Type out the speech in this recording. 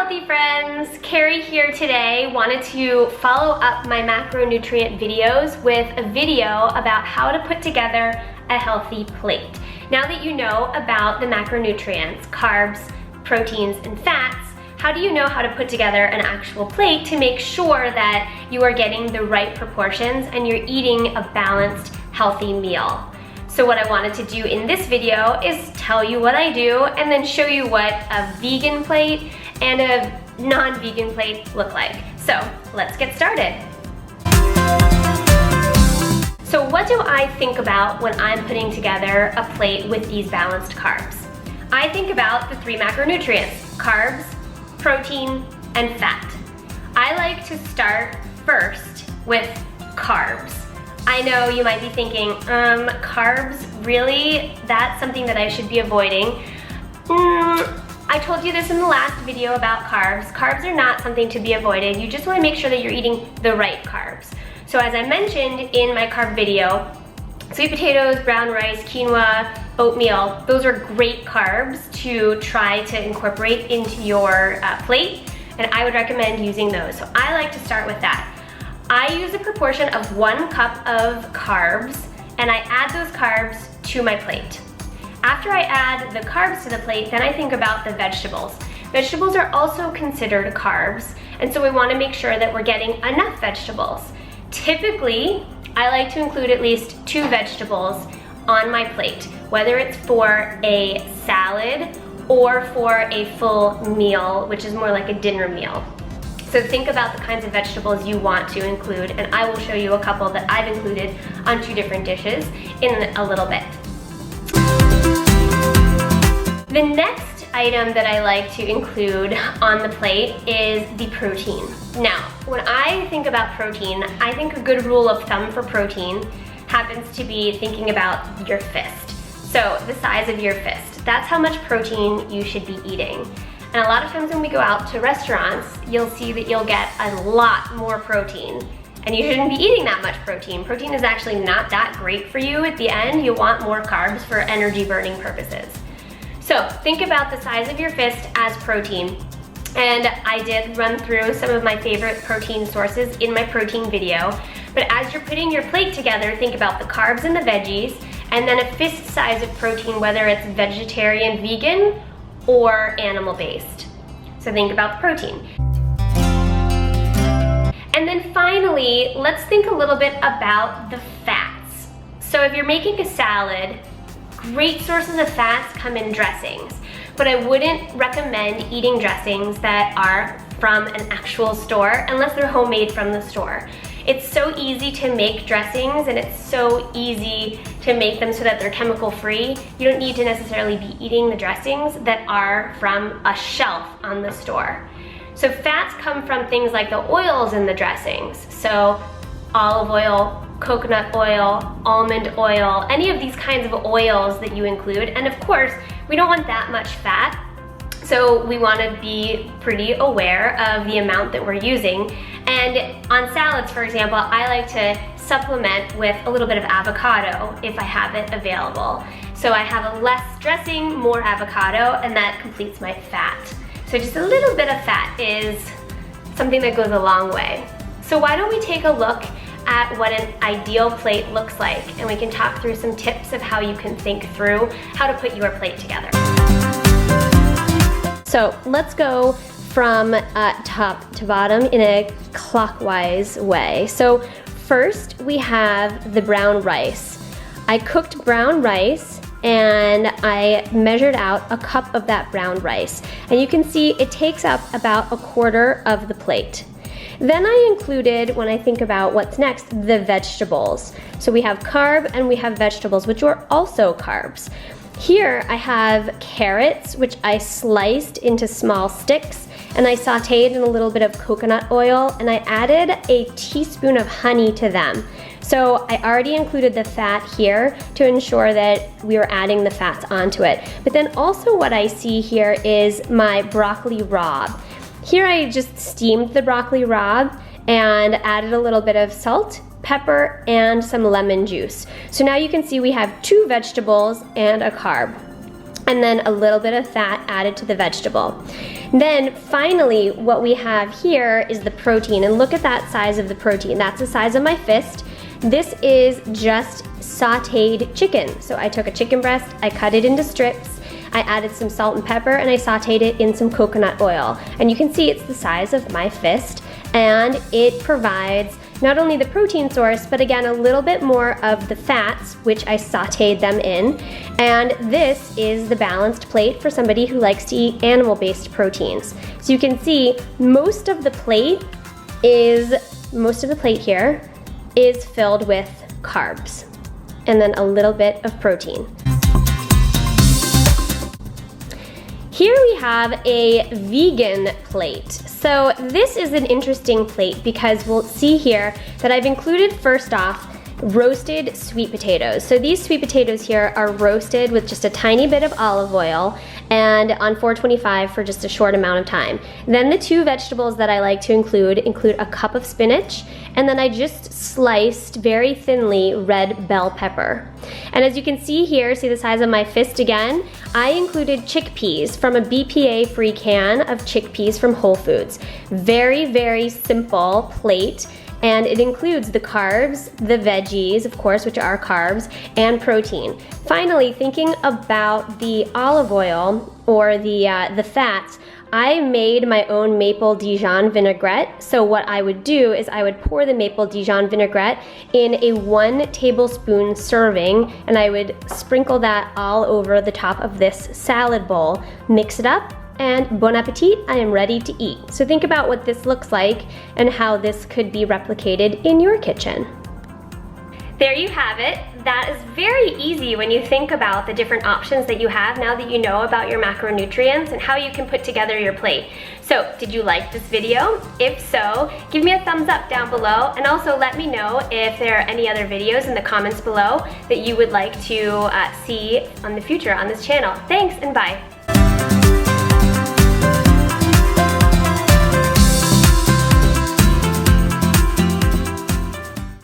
healthy friends, Carrie here today. Wanted to follow up my macronutrient videos with a video about how to put together a healthy plate. Now that you know about the macronutrients, carbs, proteins, and fats, how do you know how to put together an actual plate to make sure that you are getting the right proportions and you're eating a balanced, healthy meal? So what I wanted to do in this video is tell you what I do and then show you what a vegan plate and a non-vegan plate look like. So let's get started. So what do I think about when I'm putting together a plate with these balanced carbs? I think about the three macronutrients: carbs, protein, and fat. I like to start first with carbs. I know you might be thinking, carbs, really? That's something that I should be avoiding. I told you this in the last video about carbs. Carbs are not something to be avoided. You just want to make sure that you're eating the right carbs. So as I mentioned in my carb video, sweet potatoes, brown rice, quinoa, oatmeal, those are great carbs to try to incorporate into your plate, and I would recommend using those. So I like to start with that. I use a proportion of 1 cup of carbs, and I add those carbs to my plate. After I add the carbs to the plate, then I think about the vegetables. Vegetables are also considered carbs, and so we want to make sure that we're getting enough vegetables. Typically, I like to include at least 2 vegetables on my plate, whether it's for a salad or for a full meal, which is more like a dinner meal. So think about the kinds of vegetables you want to include, and I will show you a couple that I've included on 2 different dishes in a little bit. The next item that I like to include on the plate is the protein. Now, when I think about protein, I think a good rule of thumb for protein happens to be thinking about your fist. So the size of your fist. That's how much protein you should be eating. And a lot of times when we go out to restaurants, you'll see that you'll get a lot more protein. And you shouldn't be eating that much protein. Protein is actually not that great for you at the end. You want more carbs for energy burning purposes. So think about the size of your fist as protein. And I did run through some of my favorite protein sources in my protein video. But as you're putting your plate together, think about the carbs and the veggies, and then a fist size of protein, whether it's vegetarian, vegan, or animal-based. So think about the protein. And then finally, let's think a little bit about the fats. So if you're making a salad, great sources of fats come in dressings, but I wouldn't recommend eating dressings that are from an actual store unless they're homemade from the store. It's so easy to make dressings, and it's so easy to make them so that they're chemical free. You don't need to necessarily be eating the dressings that are from a shelf on the store. So fats come from things like the oils in the dressings. So olive oil, coconut oil, almond oil, any of these kinds of oils that you include. And of course, we don't want that much fat. So we want to be pretty aware of the amount that we're using. And on salads, for example, I like to supplement with a little bit of avocado if I have it available. So I have a less dressing, more avocado, and that completes my fat. So just a little bit of fat is something that goes a long way. So why don't we take a look at what an ideal plate looks like, and we can talk through some tips of how you can think through how to put your plate together. So let's go from top to bottom in a clockwise way. So first we have the brown rice. I cooked brown rice and I measured out a cup of that brown rice. And you can see it takes up about 1/4 of the plate. Then I included, when I think about what's next, the vegetables. So we have carb and we have vegetables, which are also carbs. Here I have carrots, which I sliced into small sticks, and I sauteed in a little bit of coconut oil, and I added a teaspoon of honey to them. So I already included the fat here to ensure that we were adding the fats onto it. But then also what I see here is my broccoli rabe. Here I just steamed the broccoli rabe and added a little bit of salt, pepper, and some lemon juice. So now you can see we have 2 vegetables and a carb. and then a little bit of fat added to the vegetable. Then finally, what we have here is the protein, and look at that size of the protein. That's the size of my fist. This is just sauteed chicken. So I took a chicken breast, I cut it into strips, I added some salt and pepper, and I sauteed it in some coconut oil. And you can see it's the size of my fist, and it provides not only the protein source, but again, a little bit more of the fats, which I sauteed them in. And this is the balanced plate for somebody who likes to eat animal-based proteins. So you can see most of the plate here is filled with carbs, and then a little bit of protein. Here we have a vegan plate. So this is an interesting plate because we'll see here that I've included, first off, roasted sweet potatoes. So these sweet potatoes here are roasted with just a tiny bit of olive oil and on 425 for just a short amount of time. Then the two vegetables that I like to include a cup of spinach, and then I just sliced very thinly red bell pepper. And as you can see here, see the size of my fist again, I included chickpeas from a BPA-free can of chickpeas from Whole Foods. Very, very simple plate. And it includes the carbs, the veggies, of course, which are carbs, and protein. Finally, thinking about the olive oil or the fats, I made my own maple Dijon vinaigrette. So what I would do is I would pour the maple Dijon vinaigrette in a 1 tablespoon serving, and I would sprinkle that all over the top of this salad bowl, mix it up, and bon appetit, I am ready to eat. So think about what this looks like and how this could be replicated in your kitchen. There you have it. That is very easy when you think about the different options that you have now that you know about your macronutrients and how you can put together your plate. So, did you like this video? If so, give me a thumbs up down below, and also let me know if there are any other videos in the comments below that you would like to see on the future on this channel. Thanks, and bye.